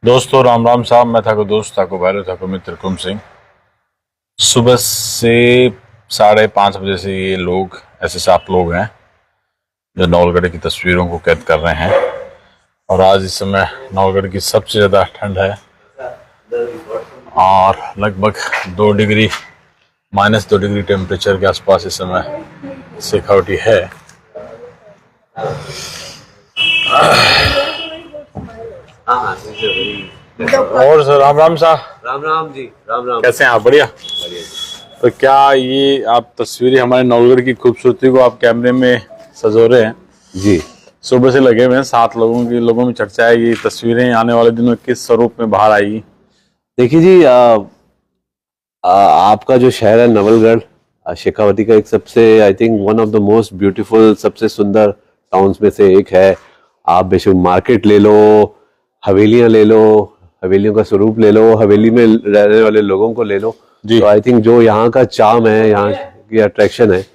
दोस्तों राम राम साहब। मैं था को दोस्त था को भैरव था को मित्र कुम सिंह। सुबह से 5:30 बजे से ये लोग ऐसे 7 लोग हैं जो नवलगढ़ की तस्वीरों को कैद कर रहे हैं। और आज इस समय नवलगढ़ की सबसे ज़्यादा ठंड है और लगभग -2 डिग्री टेम्परेचर के आसपास इस समय सिक्योरिटी है। और सर राम राम साहब। राम राम जी, राम राम। कैसे हैं आप? बढ़िया। तो क्या ये आप तस्वीरें हमारे नवलगढ़ की खूबसूरती को आप कैमरे में सजो रहे हैं? जी, सुबह से लगे हुए हैं। 7 लोगों में चर्चा है ये तस्वीरें आने वाले दिनों में किस स्वरूप में बाहर आएगी? देखिए जी, आपका जो शहर है नवलगढ़, शेखावती का एक सबसे I think one of the most beautiful, सबसे सुंदर टाउन्स में से एक है। आप बेशक मार्केट ले लो, हवेलियां ले लो, हवेलियों का स्वरूप ले लो, हवेली में रहने वाले लोगों को ले लो। जी। तो आई थिंक जो यहाँ का चार्म है, यहाँ की अट्रैक्शन है,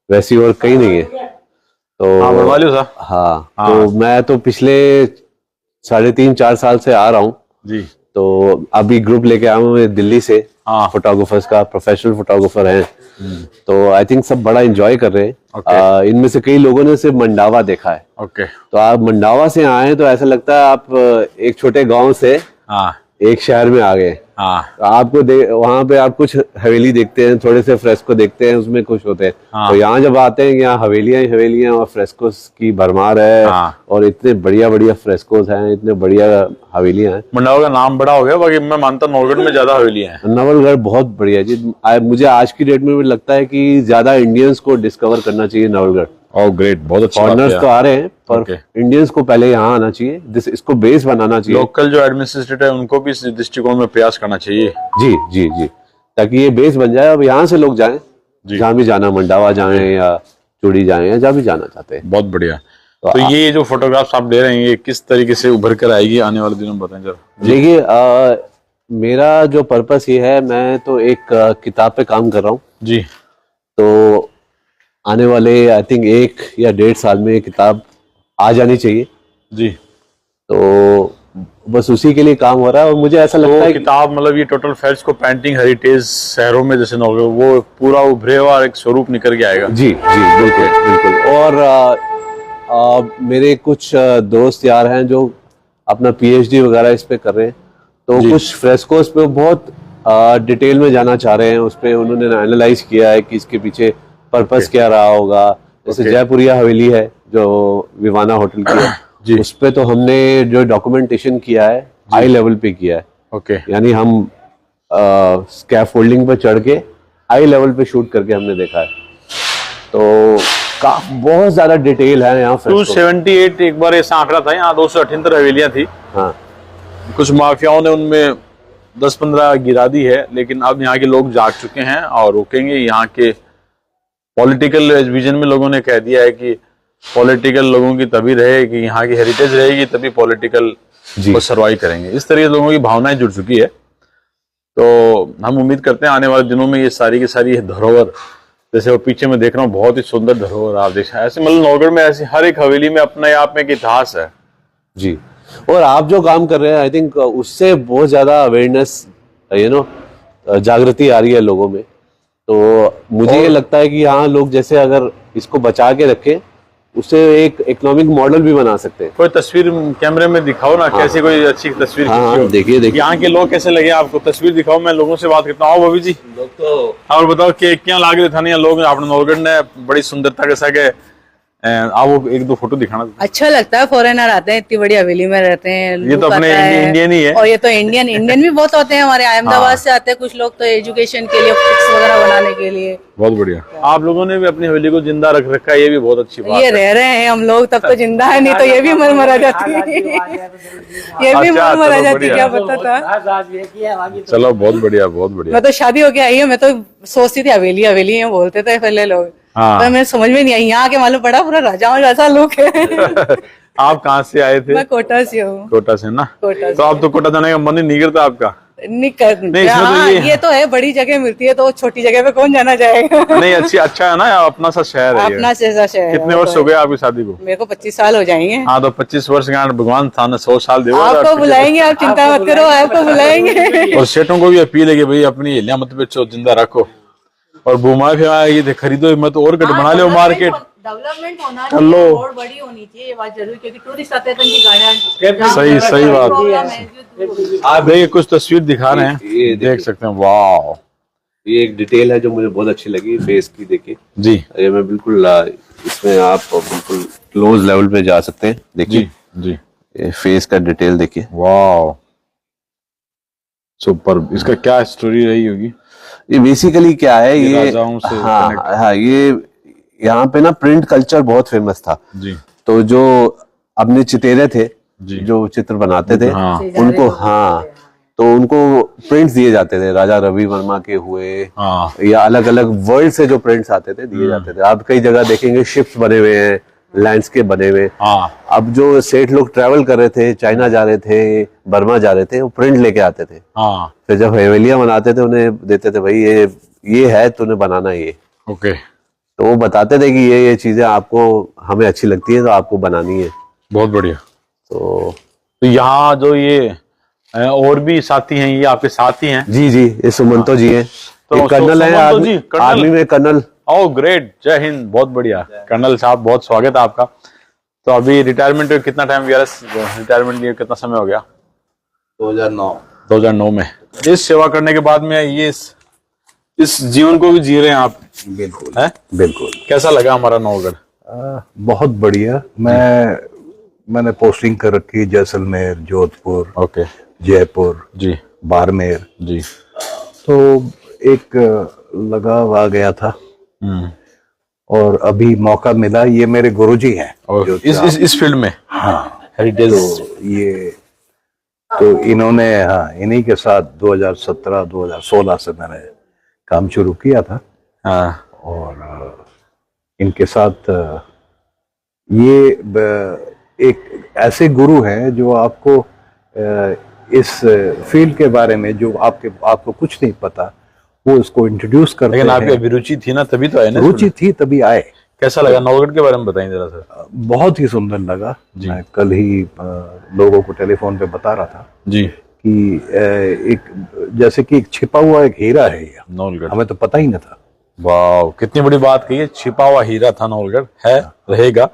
वैसी और कहीं नहीं है। तो हाँ, बनवा लियो साहब। हाँ, हाँ। तो मैं तो पिछले 3.5-4 साल से आ रहा हूँ। जी। तो अभी ग्रुप लेके आया हूँ मैं दिल्ली से, हाँ। फोटोग्राफर्स का, प्रोफेशनल फोटोग्राफर हैं। तो आई थिंक सब बड़ा एंजॉय कर रहे हैं। इनमें से कई लोगों ने सिर्फ मंडावा देखा है। ओके। तो आप मंडावा से आए तो ऐसा लगता है आप एक छोटे गांव से हाँ एक शहर में आ गए। हाँ तो आपको वहां पे आप कुछ हवेली देखते हैं, थोड़े से फ्रेस्को देखते हैं, उसमें खुश होते हैं। हाँ। तो यहाँ जब आते हैं, यहाँ हवेलियां ही हवेलियां और फ्रेस्कोस की भरमार है। हाँ। और इतने बढ़िया बढ़िया फ्रेस्कोस हैं, इतने बढ़िया हवेलियां हैं। मंडावा का नाम बड़ा हो गया, बाकी मैं मानता हूँ नवलगढ़ में ज्यादा हवेलियां हैं। नवलगढ़ बहुत बढ़िया जी। मुझे आज की डेट में भी लगता है कि ज्यादा इंडियंस को डिस्कवर करना चाहिए नवलगढ़। ओह ग्रेट, बहुत अच्छी बात फॉरेनर्स है। तो आ रहे हैं, पर Okay. इंडियंस को पहले यहाँ आना चाहिए, इसको बेस बनाना चाहिए। लोकल जो एडमिनिस्ट्रेटर है उनको भी इस दृष्टिकोण में प्रयास करना चाहिए। जी जी जी, ताकि ये बेस बन जाए। अब यहाँ से लोग जाएं, जी। जहाँ भी जाना, मंडावा जाएं या चूड़ी जाएं या जहाँ भी जाना चाहते हैं। बहुत बढ़िया। तो ये जो फोटोग्राफ्स आप ले रहे हैं ये किस तरीके से उभर कर आएगी आने वाले दिनों में, बताएं जरा। देखिए, मेरा जो पर्पस ये है, मैं तो एक किताब पे काम कर रहा हूँ। जी। तो आने वाले आई थिंक 1 या 1.5 साल में ये किताब आ जानी चाहिए। जी। तो बस उसी के लिए काम हो रहा है। और मुझे ऐसा लगता है किताब मतलब ये टोटल फैक्ट्स को पेंटिंग हेरिटेज शहरों में जैसे नवलगढ़ वो पूरा उभरे हुआ एक स्वरूप निकल के आएगा। जी जी, बिल्कुल बिल्कुल। और मेरे कुछ दोस्त यार हैं जो अपना पीएचडी वगैरह इस पे कर रहे हैं। तो कुछ फ्रेस्कोस पे बहुत डिटेल में जाना चाह रहे हैं। उस पे उन्होंने एनालाइज किया है कि इसके पीछे पर्पस क्या रहा होगा। जैसे जयपुरिया हवेली है जो विवाना होटल की है, उस पे तो हमने जो डॉक्यूमेंटेशन किया है हाई लेवल पे किया है। ओके। यानी हम स्कैफोल्डिंग पे चढ़ के हाई लेवल पे शूट करके हमने देखा है। तो बहुत ज्यादा डिटेल है यहाँ। 278 एक बार ऐसा आंकड़ा था, यहाँ 278 हवेलियां थी। हाँ, कुछ माफियाओं ने उनमें 10-15 गिरा दी है, लेकिन अब यहाँ के लोग जाग चुके हैं और रोकेंगे। यहाँ के पॉलिटिकल विजन में लोगों ने कह दिया है कि पॉलिटिकल लोगों की तभी रहेगी, यहाँ की हेरिटेज रहेगी तभी पॉलिटिकल को सर्वाइव करेंगे। इस तरह लोगों की भावनाएं जुड़ चुकी है। तो हम उम्मीद करते हैं आने वाले दिनों में ये सारी की सारी धरोहर, जैसे वो पीछे में देख रहा हूँ, बहुत ही सुंदर धरोहर आप देख रहे हैं। ऐसे मतलब नवलगढ़ में ऐसी हर एक हवेली में अपने आप में एक इतिहास है। जी। और आप जो काम कर रहे हैं, आई थिंक उससे बहुत ज्यादा अवेयरनेस, जागृति आ रही है लोगों में। तो मुझे ये लगता है कि यहाँ लोग जैसे अगर इसको बचा के रखें, उससे एक इकोनॉमिक मॉडल भी बना सकते हैं। कोई तस्वीर कैमरे में दिखाओ ना। हाँ। कैसी कोई अच्छी तस्वीर हाँ, देखिए यहाँ के लोग कैसे लगे आपको? तस्वीर दिखाओ, मैं लोगों से बात करता हूँ। भाभी जी लोग तो और बताओ कि क्या लाग रहे था नहीं लोग अपने नवलगढ़ ने बड़ी सुंदरता के साथ आप वो 1-2 फोटो दिखाना। अच्छा लगता है, फॉरेनर आते हैं, इतनी बड़ी हवेली में रहते हैं। ये तो अपने इंडियन ही है। और ये तो इंडियन भी बहुत होते हैं हमारे अहमदाबाद से आते हैं कुछ लोग तो एजुकेशन के लिए, फिक्स वगैरह बनाने के लिए। बहुत बढ़िया। आप लोगों ने भी अपनी हवेली को जिंदा रख रखा है, ये भी बहुत अच्छी बात है। ये रह रहे हैं हम लोग, तब तो जिंदा है, नहीं तो ये भी मर मरा जाती है। ये भी मर मरा जाती, क्या पता था। चलो बहुत बढ़िया, बहुत बढ़िया। मैं तो शादी होके आई हूँ, मैं तो सोचती थी हवेली हवेली है बोलते थे पहले लोग। हाँ। पर मैं समझ में नहीं आई, यहाँ के मालूम पड़ा पूरा राजाओं जैसा लुक है। आप कहाँ से आए थे? मैं कोटा से हूँ। कोटा से ना? कोटा से। तो आप तो कोटा जाने का मन ही नहीं करता आपका? नहीं कर नहीं, इसमें तो हाँ, ये- ये तो है, बड़ी जगह मिलती है तो छोटी जगह पे कौन जाना चाहेगा। नहीं अच्छा है ना, अपना सा शहर है ये। अपना जैसा शहर कितने है, वर्ष हो गए आपकी शादी को? मेरे को 25 साल हो जाएंगे। हाँ तो 25 वर्ष का भगवान था ना, 100 साल दे। आपको बुलाएंगे, आप चिंता मत करो, आपको बुलाएंगे। और सेठों को भी अपील है कि भाई अपनी हिलिया मत बेचो, जिंदा रखो। और घुमा फिरा ये खरीदो मत, और कट बना लो मार्केट। डेवलपमेंट होना हेलो। चाहिए, रोड बड़ी होनी चाहिए, ये बात जरूर, क्योंकि टूरिस्ट आते हैं तो इनकी गाड़ियां सही बात। प्रॉब्लम है। आप देखिए कुछ तस्वीर दिखा रहे हैं, ये देखिए। देख सकते हैं। वाह, ये एक डिटेल है जो मुझे बहुत अच्छी लगी फेस की, देखिए जी ये मैं बिल्कुल इसमें आप बिल्कुल क्लोज लेवल पे जा सकते हैं, जी देखिए जी। ये फेस का डिटेल देखिए। वाह, सुपर। इसका क्या स्टोरी रही होगी? ये बेसिकली क्या है, ये ये राजाओं से हाँ connect- हाँ, ये यहाँ पे ना प्रिंट कल्चर बहुत फेमस था। जी तो जो अपने चितेरे थे, जी। जो चित्र बनाते थे, हाँ उनको हाँ तो उनको प्रिंट्स दिए जाते थे, राजा रवि वर्मा के हुए हाँ या अलग अलग वर्ल्ड से जो प्रिंट्स आते थे दिए जाते थे। आप कई जगह देखेंगे शिप्स बने हुए हैं, लैंडस्केप बने हुए हैं। हाँ अब जो सेठ लोग ट्रैवल कर रहे थे, चाइना जा रहे थे, बर्मा जा रहे थे, वो प्रिंट लेके आते थे। हाँ। फिर जब हवेलियां बनाते थे उन्हें देते थे, भाई ये है तूने बनाना ये। ओके, तो वो बताते थे कि ये चीजें आपको हमें अच्छी लगती है तो आपको बनानी है। बहुत बढ़िया। तो यहाँ जो ये और भी साथी हैं, ये आपके साथी हैं? जी जी, ये सुमंतो जी हैं, तो ये कर्नल है, सुमंतो जी, कर्नल? आर्मी में कर्नल। ओह ग्रेट, जय हिंद, बहुत बढ़िया। कर्नल साहब बहुत स्वागत है आपका। तो अभी रिटायरमेंट कितना टाइम गया? रिटायरमेंट लिए कितना समय हो गया? 2009 में। इस सेवा करने के बाद में ये इस जीवन को भी जी रहे हैं आप? बिल्कुल है? बिल्कुल। कैसा लगा हमारा नौगढ़? बहुत बढ़िया। मैंने पोस्टिंग कर रखी जैसलमेर, जोधपुर, ओके जयपुर, जी बाड़मेर। जी। तो एक लगाव आ गया था हम्म। और अभी मौका मिला। ये मेरे गुरुजी हैं और जो इस फील्ड में हाँ, हेरिटेज। तो इन्होंने हाँ इन्हीं के साथ 2017-2016 से मैंने काम शुरू किया था। हाँ और इनके साथ ये एक ऐसे गुरु हैं जो आपको इस फील्ड के बारे में जो आपको कुछ नहीं पता, वो इसको इंट्रोड्यूस करते लेकिन आपकी हैं। अभिरुचि थी ना, तभी तो आए ना। रुचि थी तभी आए। कैसा लगा नौगढ़ के बारे में बताएं जरा सर। बहुत ही सुंदर लगा। मैं कल ही लोगों को टेलीफोन पे बता रहा था जी कि एक जैसे कि एक छिपा हुआ एक हीरा है ये, नौलगढ़। हमें तो पता ही न था। वाह, कितनी बड़ी बात कही है। छिपा हुआ हीरा था नौलगढ़, है, रहेगा,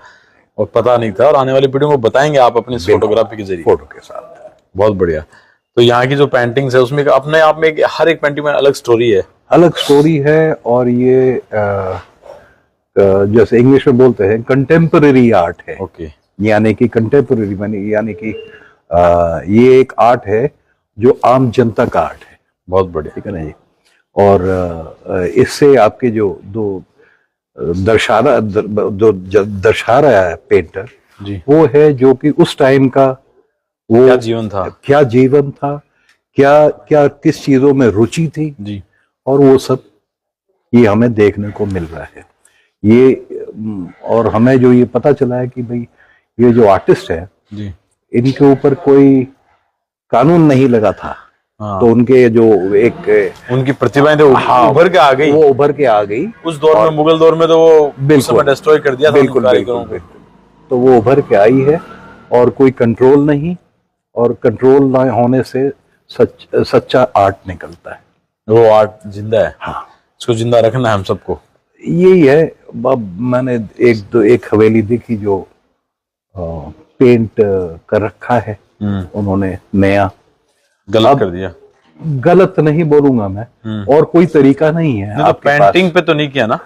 और पता नहीं था। और आने वाली पीढ़ी को बताएंगे आप अपनी फोटोग्राफी के जरिए। फोटो के साथ। बहुत बढ़िया। तो यहाँ की जो पेंटिंग्स है उसमें अपने आप में हर एक पेंटिंग में अलग स्टोरी है। अलग स्टोरी है। और ये जैसे इंग्लिश में बोलते हैं कंटेम्पररी आर्ट है। ओके। यानी कि कंटेम्पररी यानी कि ये एक आर्ट है जो आम जनता का आर्ट है। बहुत बढ़िया। ठीक है ना जी। और इससे आपके जो दर्शा रहा है पेंटर जी। वो है जो कि उस टाइम का वो क्या जीवन था, क्या जीवन था, क्या किस चीजों में रुचि थी जी। और वो सब ये हमें देखने को मिल रहा है। ये और हमें जो ये पता चला है कि भाई ये जो आर्टिस्ट है जी। इनके ऊपर कोई कानून नहीं लगा था। हाँ। तो उनके जो एक उनकी प्रतिभाएं तो उभर के आ गई। वो उभर के आ गई। उस दौर में, मुगल दौर में तो वो बिल्कुल डिस्ट्रॉय कर दिया था बिल्कुल उन कारीगरों को। बिल्कुल। तो वो उभर के आई है और कोई कंट्रोल नहीं, और कंट्रोल ना होने से सच्चा आर्ट निकलता है। वो आर्ट जिंदा है। हाँ, इसको जिंदा रखना है हम सबको। यही है। अब मैंने एक हवेली देखी जो पेंट कर रखा है उन्होंने नया। गलत कर दिया। गलत नहीं बोलूंगा मैं, और कोई तरीका नहीं है। तो पेंटिंग पे तो नहीं किया ना?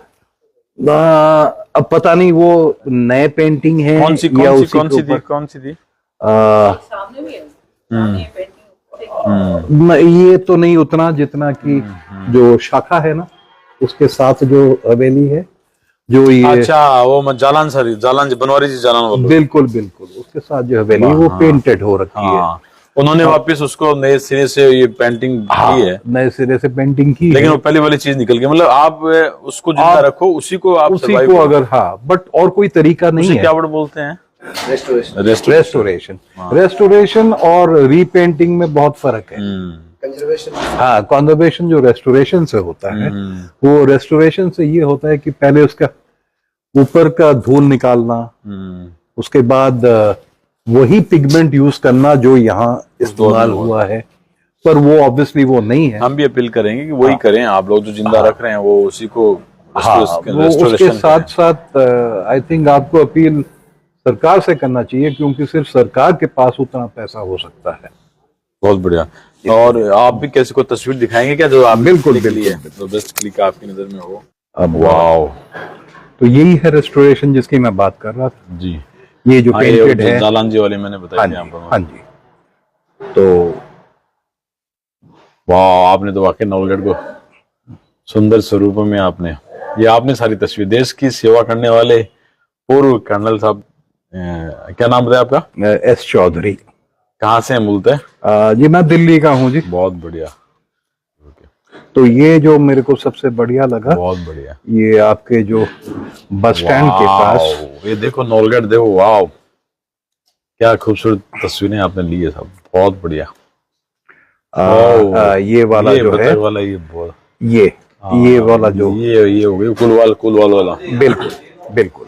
अब पता नहीं वो नए पेंटिंग है कौन सी या उसी कौन के सी थी? ऊपर। कौन सी थी? सामने भी है, सामने पेंटिंग। ये तो नहीं उतना जितना कि जो शाखा है ना उसके साथ जो हवेली है, जो ये अच्छा, वो जालान बनवारी जी जालान वालों। बिल्कुल बिल्कुल उसके साथ जो हवेली है वो पेंटेड हो रखी है। हाँ, उन्होंने वापस उसको नए सिरे से ये पेंटिंग की है। नए सिरे से पेंटिंग की लेकिन है। वो पहले वाली चीज निकल गई। मतलब आप उसको जिंदा रखो, उसी को आप उसी survive को करो। अगर बट और कोई तरीका नहीं उसे है। क्या वर्ड बोलते हैं? रेस्टोरेशन और रीपेंटिंग में बहुत फर्क है। हाँ, कंजर्वेशन जो रेस्टोरेशन से होता है, वो रेस्टोरेशन से ये होता है कि पहले उसका ऊपर का धूल निकालना, उसके बाद वही पिगमेंट यूज करना जो यहाँ इस्तेमाल हुआ है, पर वो ऑब्वियसली वो नहीं है। हम भी अपील करेंगे कि वही करें, आप लोग जो जिंदा रख रहे हैं वो उसी को हाँ, वो उसके साथ साथ आई थिंक आपको अपील सरकार से करना चाहिए, क्योंकि सिर्फ सरकार के पास उतना पैसा हो सकता है। बहुत बढ़िया। और आप भी कैसे कोई तस्वीर दिखाएंगे क्या जो आप बिल्कुल, के लिए तो बेस्ट क्लिक आपकी नजर में हो? अब वाओ, तो यही है रेस्टोरेशन जिसकी मैं बात कर रहा था जी। ये जो पेंटेड है, जालान जी वाले मैंने बताया हाँ यहाँ जी, पर। हाँ जी। तो वाह, आपने तो वाकई नवलगढ़ को सुंदर स्वरूप में आपने सारी तस्वीर देश की सेवा करने वाले पूर्व कर्नल साहब, क्या नाम बताया आपका? एस चौधरी। कहाँ से हैं मूलतः? जी मैं दिल्ली का हूँ जी। बहुत बढ़िया। तो ये जो मेरे को सबसे बढ़िया लगा, बहुत बढ़िया, ये आपके जो बस स्टैंड के पास, ये देखो नवलगढ़, देखो वाह, क्या खूबसूरत तस्वीरें आपने ली है सब, बहुत बढ़िया। ये वाला जो है वाला, ये बहुत, ये वाला जो ये हो गई कुलवाल वाला। बिल्कुल बिल्कुल,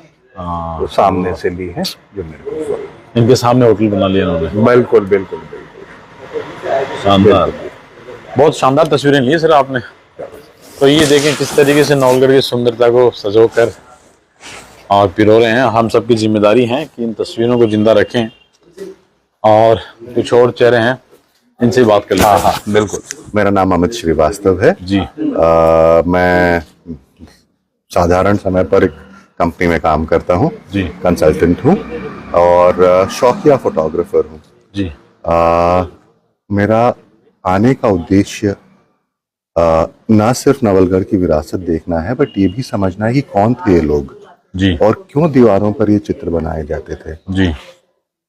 तो सामने से ली है जो मेरे को, इनके सामने होटल बना लिया उन्होंने। बिल्कुल बिल्कुल शानदार, बहुत शानदार तस्वीरें ली सर आपने। तो ये देखें किस तरीके से नवलगढ़ की सुंदरता को सजो कर और पिरो रहे हैं। हम सबकी जिम्मेदारी है कि इन तस्वीरों को जिंदा रखें। और कुछ और चेहरे हैं, इनसे बात कर लेते हैं। हाँ बिल्कुल। मेरा नाम अमित श्रीवास्तव है जी। मैं साधारण समय पर एक कंपनी में काम करता हूँ जी, कंसल्टेंट हूँ और शौकिया फोटोग्राफर हूँ जी। मेरा आने का उद्देश्य ना सिर्फ नवलगढ़ की विरासत देखना है, बट ये भी समझना है कि कौन थे ये लोग जी, और क्यों दीवारों पर ये चित्र बनाए जाते थे। जी।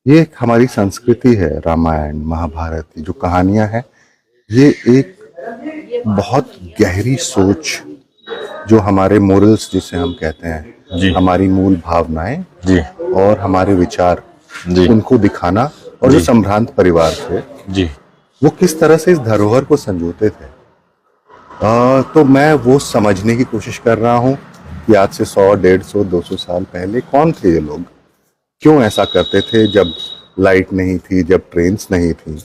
ये एक हमारी संस्कृति है, रामायण महाभारत की जो कहानियां हैं, ये एक बहुत गहरी सोच, जो हमारे मोरल्स जिसे हम कहते हैं जी, हमारी मूल भावनाएं जी, और हमारे विचार, जी, उनको दिखाना, और जो संभ्रांत परिवार थे जी, वो किस तरह से इस धरोहर को संजोते थे। तो मैं वो समझने की कोशिश कर रहा हूँ कि आज से 100, 150, 200 साल पहले कौन थे ये लोग, क्यों ऐसा करते थे। जब लाइट नहीं थी, जब ट्रेन्स नहीं थी,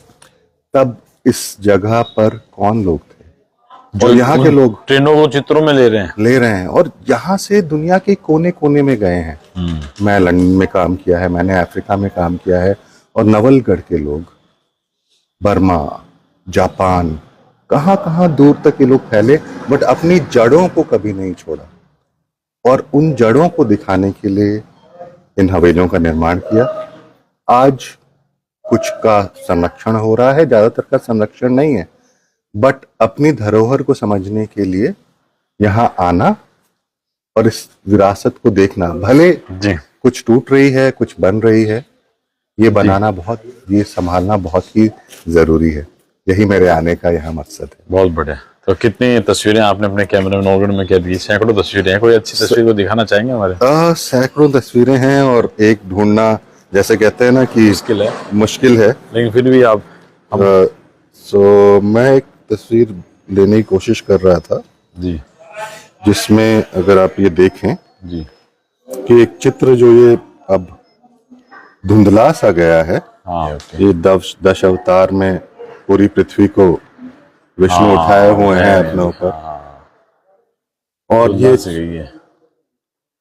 तब इस जगह पर कौन लोग थे, और यहाँ के लोग ट्रेनों को चित्रों में ले रहे हैं और यहाँ से दुनिया के कोने कोने में गए हैं। मैं लंदन में काम किया है, मैंने अफ्रीका में काम किया है, और नवलगढ़ के लोग बर्मा, जापान, कहाँ कहाँ दूर तक ये लोग फैले, बट अपनी जड़ों को कभी नहीं छोड़ा। और उन जड़ों को दिखाने के लिए इन हवेलियों का निर्माण किया। आज कुछ का संरक्षण हो रहा है, ज्यादातर का संरक्षण नहीं है, बट अपनी धरोहर को समझने के लिए यहाँ आना और इस विरासत को देखना, भले जी, कुछ टूट रही है, कुछ बन रही है, ये बनाना बहुत, ये संभालना बहुत ही जरूरी है। यही मेरे आने का यहाँ मकसद है। बहुत बढ़िया। तो कितनी तस्वीरें आपने अपने कैमरे में नवलगढ़ में कैद की? सैकड़ों तस्वीरें हैं। कोई अच्छी तस्वीर को दिखाना चाहेंगे हमारे? सैकड़ों तस्वीरें हैं, और एक ढूंढना, जैसे कहते हैं ना कि मुश्किल है, लेकिन फिर भी आप सो मैं एक तस्वीर लेने की कोशिश कर रहा था जी, जिसमें अगर आप ये देखें जी, कि एक चित्र जो ये अब धुंधला सा गया है, हाँ, ये दश अवतार में पूरी पृथ्वी को विष्णु उठाए हुए हैं अपने ऊपर, और ये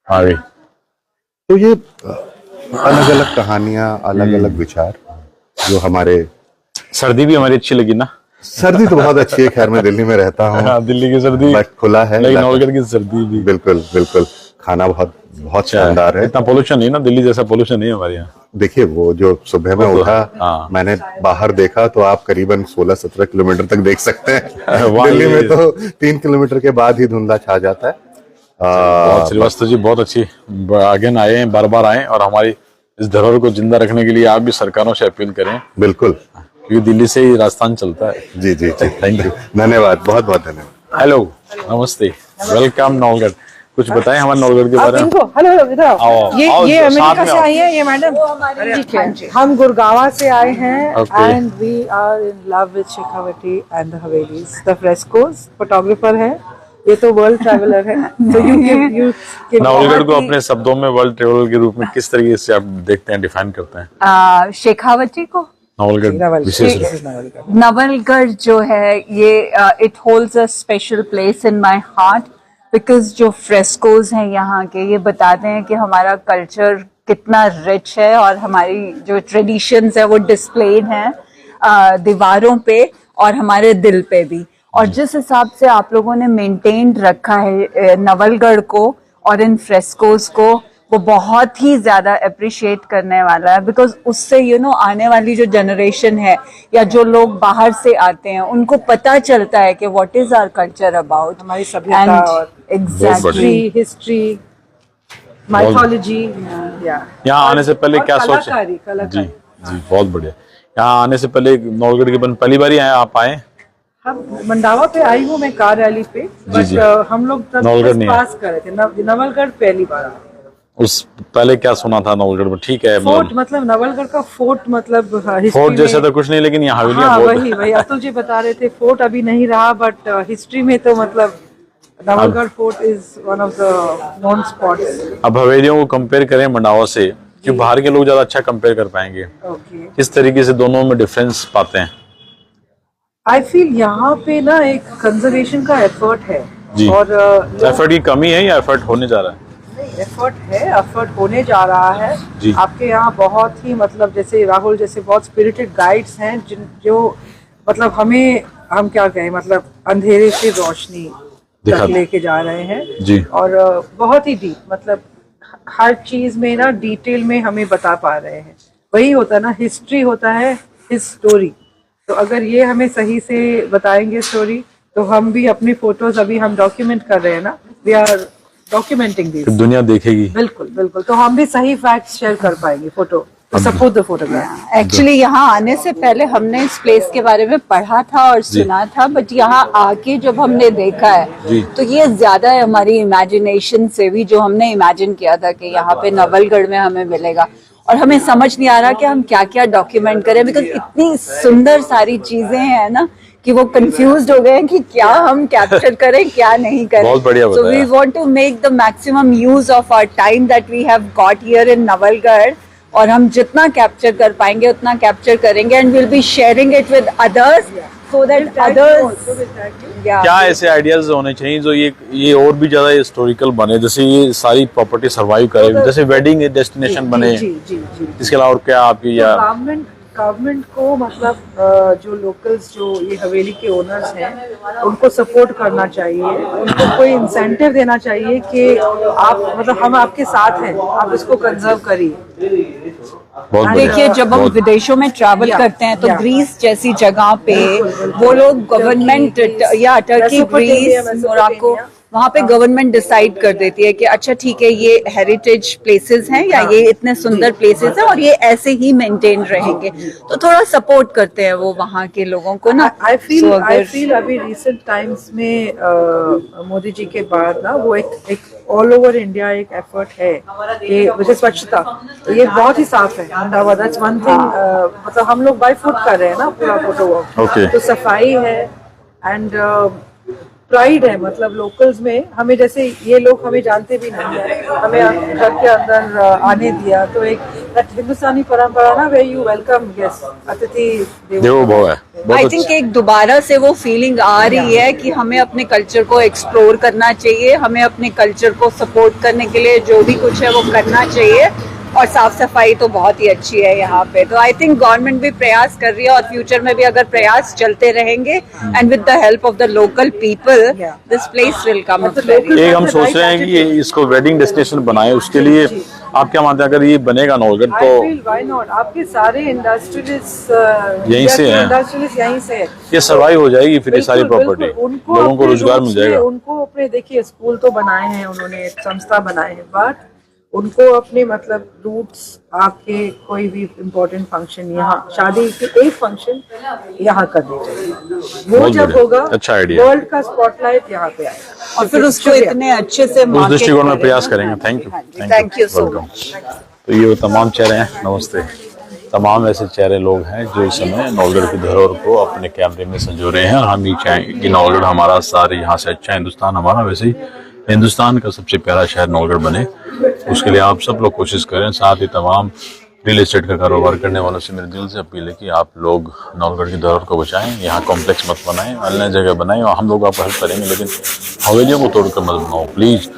आ गई। तो ये अलग अलग कहानियां, अलग अलग विचार जो हमारे। सर्दी भी हमारी अच्छी लगी ना? सर्दी तो बहुत अच्छी है, खैर मैं दिल्ली में रहता हूँ। हाँ, दिल्ली की सर्दी बट खुला है, लेकिन नवलगढ़ की सर्दी भी बिल्कुल बिल्कुल। खाना बहुत बहुत शानदार है, इतना पोल्यूशन नहीं ना, दिल्ली जैसा पोल्यूशन नहीं है हमारे यहाँ। देखिए वो जो सुबह में उठा, मैंने बाहर देखा तो आप करीबन 16-17 किलोमीटर तक देख सकते हैं। दिल्ली में तो 3 किलोमीटर के बाद ही धुंधला छा जाता है। बहुत श्रीवास्तव जी, बहुत अच्छी, आगे आए हैं, बार बार आए, और हमारी इस धरोहर को जिंदा रखने के लिए आप भी सरकारों से अपील करें। बिल्कुल, क्योंकि दिल्ली से ही राजस्थान चलता है। जी जी जी, थैंक यू, धन्यवाद, बहुत बहुत धन्यवाद। हेलो, नमस्ते, वेलकम नवलगढ़। कुछ बताएं हमारे नवलगढ़ के आप बारे में। इनको हेलो इधर आओ। आओ, ये आओ, ये साथ अमेरिका में से आओ। आई है ये मैडम। ठीक है हम गुड़गावा से आए हैं Okay. And we are in love with Shekhawati and the havelis the frescoes. Photographer है ये तो वर्ल्ड ट्रैवलर है तो यू नवलगढ़ को अपने शब्दों में वर्ल्ड ट्रेवल के रूप में किस तरीके से आप देखते हैं, डिफाइन करते हैं शेखावटी को नवलगढ़ विशेष रूप से? नवलगढ़ जो है ये it holds a special place in my heart because जो फ्रेस्कोज हैं यहाँ के ये बताते हैं कि हमारा कल्चर कितना रिच है और हमारी जो ट्रेडिशंस है वो डिस्प्लेड हैं दीवारों पे और हमारे दिल पे भी। और जिस हिसाब से आप लोगों ने मेंटेन्ड रखा है नवलगढ़ को और इन फ्रेस्कोज को वो बहुत ही ज्यादा अप्रिशिएट करने वाला है बिकॉज उससे आने वाली जो जनरेशन है या जो लोग बाहर से आते हैं उनको पता चलता है कि what is our culture about हमारी सभ्यता और एग्जैक्टली हिस्ट्री माइथोलॉजी यहाँ आने से पहले क्या सोचे? जी जी बहुत बढ़िया। यहाँ आने से पहले नवलगढ़ के पहली बार ही आप आए? हम मंडावा पे आई हूँ मैं कार रैली पे जी। बट हम लोग तब नवलगढ़ नहीं पास कर रहे थे नवलगढ़ पहली बार आए। उस पहले क्या सुना था नवलगढ़ में? ठीक है फोर्ट मतलब नवलगढ़ का फोर्ट मतलब फोर्ट जैसे तो कुछ नहीं लेकिन यहाँ हवेलियाँ हाँ बहुत वही अतुल जी बता रहे थे फोर्ट अभी नहीं रहा बट हिस्ट्री में तो मतलब Nawalgarh fort is one of the known spots. अब हवेलियों को कंपेयर करें मंडावा से, क्यों बाहर के लोग ज्यादा अच्छा कंपेयर कर पाएंगे? ओके किस तरीके से दोनों में डिफरेंस पाते हैं? आई फील यहाँ पे ना एक कंजर्वेशन का एफर्ट है जी। और एफर्ट की कमी है या एफर्ट होने जा रहा है? एफर्ट होने जा रहा है जी। आपके यहाँ बहुत ही मतलब जैसे राहुल जैसे बहुत स्पिरिटेड गाइड्स हैं जो मतलब हम क्या कहें मतलब अंधेरे से रोशनी तक लेके जा रहे हैं जी। और बहुत ही डीप मतलब हर चीज में ना डिटेल में हमें बता पा रहे हैं। वही होता है ना हिस्ट्री होता है हिज स्टोरी। तो अगर ये हमें सही से बताएंगे स्टोरी तो हम भी अपनी फोटोज अभी हम डॉक्यूमेंट कर रहे हैं ना वी आर डॉक्यूमेंटिंग दिस दुनिया देखेगी। बिल्कुल बिल्कुल तो हम भी सही फैक्ट्स शेयर कर पाएंगे फोटो तो सपोर्ट द फोटोग्राफ। एक्चुअली यहाँ आने से पहले हमने इस प्लेस के बारे में पढ़ा था और सुना था बट यहाँ आके जब हमने देखा है तो ये ज्यादा है हमारी इमेजिनेशन से भी जो हमने इमेजिन किया था कि यहाँ पे नवलगढ़ में हमें मिलेगा और हमें समझ नहीं आ रहा कि हम क्या क्या डॉक्यूमेंट करें बिकॉज इतनी सुंदर सारी चीजें हैं ना कि वो कंफ्यूज्ड हो गए हैं कि क्या हम कैप्चर करें क्या नहीं करें। बहुत बढ़िया so we want to make the maximum use of our time that we have got here in Nawalgarh और हम जितना कैप्चर कर पाएंगे उतना कैप्चर करेंगे and will be sharing it with others so that others क्या ऐसे आइडियाज होने चाहिए जो ये और भी ज्यादा हिस्टोरिकल बने, जैसे ये सारी प्रॉपर्टी सर्वाइव करे, जैसे वेडिंग डेस्टिनेशन बने। इसके अलावा और क्या आपकी या गवर्नमेंट को मतलब जो लोकल्स जो ये हवेली के ओनर्स हैं उनको सपोर्ट करना चाहिए, उनको कोई इंसेंटिव देना चाहिए कि आप मतलब हम आपके साथ हैं आप इसको कंजर्व करिए। देखिए जब हम विदेशों में ट्रैवल करते हैं तो ग्रीस जैसी जगह पे वो लोग गवर्नमेंट या टर्की ग्रीस मोरक्को वहाँ पे गवर्नमेंट डिसाइड कर देती है कि अच्छा ठीक है ये हेरिटेज प्लेसेस हैं या ये इतने सुंदर प्लेसेस हैं और ये ऐसे ही मेंटेन रहेंगे तो थोड़ा सपोर्ट करते हैं वो वहाँ के लोगों को ना। आई फील अभी रिसेंट टाइम्स में मोदी जी के बाद ना वो एक ऑल ओवर इंडिया एक एफर्ट है ये वैसे स्वच्छता तो ये बहुत ही साफ है मंडावा दैट्स वन थिंग मतलब हम लोग बाय फुट कर रहे हैं ना पूरा फोटो वर्क तो सफाई है एंड प्राइड है मतलब लोकल्स में हमें जैसे ये लोग हमें जानते भी नहीं है हमें घर के अंदर आने दिया तो एक हिंदुस्तानी परंपरा ना वे यू वेलकम गेस्ट अतिथि देवो भव है। आई थिंक एक दोबारा से वो फीलिंग आ रही है कि हमें अपने कल्चर को एक्सप्लोर करना चाहिए, हमें अपने कल्चर को सपोर्ट करने के लिए जो भी कुछ है वो करना चाहिए और साफ सफाई तो बहुत ही अच्छी है यहाँ पे। तो आई थिंक गवर्नमेंट भी प्रयास कर रही है और फ्यूचर में भी अगर प्रयास चलते रहेंगे and with the help of the local people this place will come. एक हम सोच रहे हैं कि इसको वेडिंग डेस्टिनेशन बनाए, उसके लिए आप क्या मानते हैं अगर ये बनेगा नवलगढ़ तो व्हाई नॉट आपके सारे इंडस्ट्रियलिस्ट यहीं से हैं, इंडस्ट्रियलिस्ट यहीं से है ये सर्वाइव हो जाएगी फिर ये सारी प्रॉपर्टी लोगों को रोजगार मिल जाएगा। उनको अपने देखिए स्कूल तो बनाए हैं उन्होंने संस्था बनाए हैं बट उनको अपने मतलब रूट्स आके कोई भी इम्पोर्टेंट फंक्शन यहाँ शादी के एक फंक्शन यहाँ करनी चाहिए वो जब होगा अच्छा आइडिया वर्ल्ड का स्पॉटलाइट यहाँ पे आएगा। और फिर उसको इतने अच्छे से उस market दृष्टिकोण में करें। प्रयास करेंगे। Thank you, Thank you so welcome. तो ये वो तमाम चेहरे हैं, नमस्ते, तमाम ऐसे चेहरे लोग हैं जो इस समय नौलगढ़ की धरोहर को अपने कैमरे में संजो रहे हैं। और हम ये चाहें कि नौलगढ़ हमारा सारे यहाँ से अच्छा हिंदुस्तान हमारा, वैसे ही हिंदुस्तान का सबसे प्यारा शहर नौलगढ़ बने, उसके लिए आप सब लोग कोशिश करें। साथ ही तमाम रियल एस्टेट का कारोबार करने वालों से मेरे दिल से अपील है कि आप लोग नौलगढ़ की धरोहर को बचाएं, यहाँ कॉम्प्लेक्स मत बनाएं, अन्य जगह बनाएं और हम लोग आपको हेल्प करेंगे, लेकिन हवेलियों को तोड़कर मत बनाओ प्लीज।